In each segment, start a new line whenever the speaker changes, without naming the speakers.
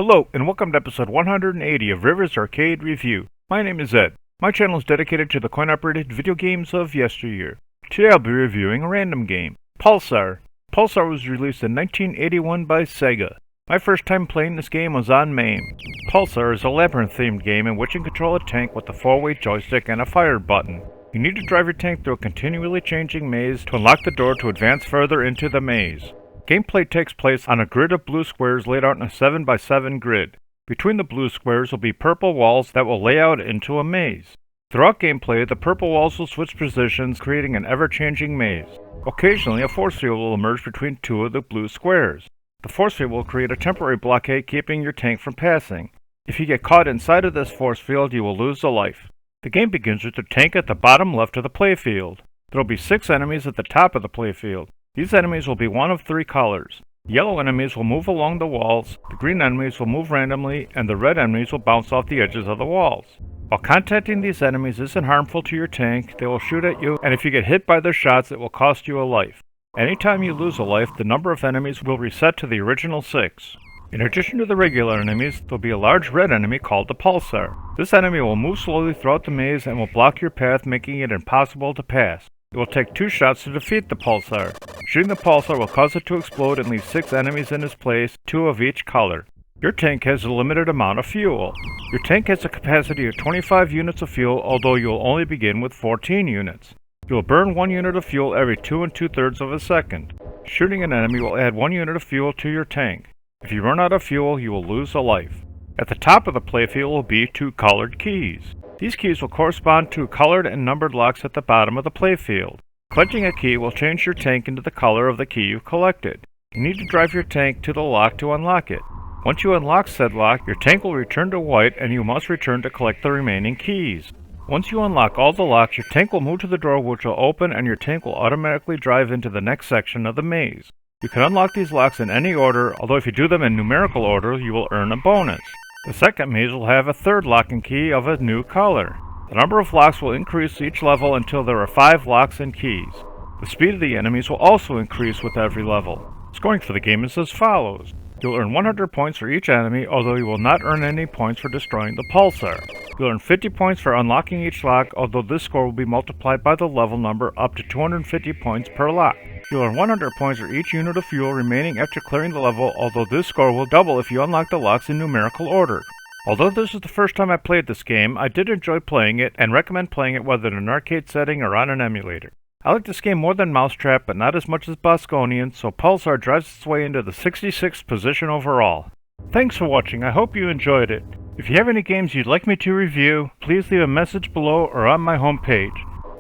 Hello, and welcome to episode 180 of Rivers Arcade Review. My name is Ed. My channel is dedicated to the coin-operated video games of yesteryear. Today I'll be reviewing a random game, Pulsar. Pulsar was released in 1981 by Sega. My first time playing this game was on MAME. Pulsar is a labyrinth-themed game in which you control a tank with a 4-way joystick and a fire button. You need to drive your tank through a continually changing maze to unlock the door to advance further into the maze. Gameplay takes place on a grid of blue squares laid out in a 7x7 grid. Between the blue squares will be purple walls that will lay out into a maze. Throughout gameplay, the purple walls will switch positions, creating an ever-changing maze. Occasionally, a force field will emerge between two of the blue squares. The force field will create a temporary blockade keeping your tank from passing. If you get caught inside of this force field, you will lose a life. The game begins with the tank at the bottom left of the playfield. There will be 6 enemies at the top of the playfield. These enemies will be one of 3 colors. The yellow enemies will move along the walls, the green enemies will move randomly, and the red enemies will bounce off the edges of the walls. While contacting these enemies isn't harmful to your tank, they will shoot at you, and if you get hit by their shots, it will cost you a life. Anytime you lose a life, the number of enemies will reset to the original 6. In addition to the regular enemies, there will be a large red enemy called the Pulsar. This enemy will move slowly throughout the maze and will block your path, making it impossible to pass. It will take 2 shots to defeat the Pulsar. Shooting the Pulsar will cause it to explode and leave 6 enemies in its place, 2 of each color. Your tank has a limited amount of fuel. Your tank has a capacity of 25 units of fuel, although you will only begin with 14 units. You will burn 1 unit of fuel every 2 2/3 of a second. Shooting an enemy will add 1 unit of fuel to your tank. If you run out of fuel, you will lose a life. At the top of the playfield will be 2 colored keys. These keys will correspond to colored and numbered locks at the bottom of the playfield. Collecting a key will change your tank into the color of the key you've collected. You need to drive your tank to the lock to unlock it. Once you unlock said lock, your tank will return to white and you must return to collect the remaining keys. Once you unlock all the locks, your tank will move to the door which will open and your tank will automatically drive into the next section of the maze. You can unlock these locks in any order, although if you do them in numerical order, you will earn a bonus. The second maze will have a 3rd lock and key of a new color. The number of locks will increase each level until there are 5 locks and keys. The speed of the enemies will also increase with every level. Scoring for the game is as follows. You'll earn 100 points for each enemy, although you will not earn any points for destroying the Pulsar. You'll earn 50 points for unlocking each lock, although this score will be multiplied by the level number up to 250 points per lock. You'll earn 100 points for each unit of fuel remaining after clearing the level, although this score will double if you unlock the locks in numerical order. Although this is the first time I played this game, I did enjoy playing it and recommend playing it whether in an arcade setting or on an emulator. I like this game more than Mousetrap, but not as much as Bosconian, so Pulsar drives its way into the 66th position overall. Thanks for watching, I hope you enjoyed it. If you have any games you'd like me to review, please leave a message below or on my homepage.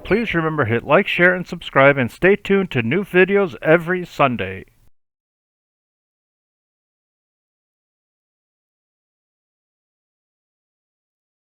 Please remember to hit like, share, and subscribe, and stay tuned to new videos every Sunday.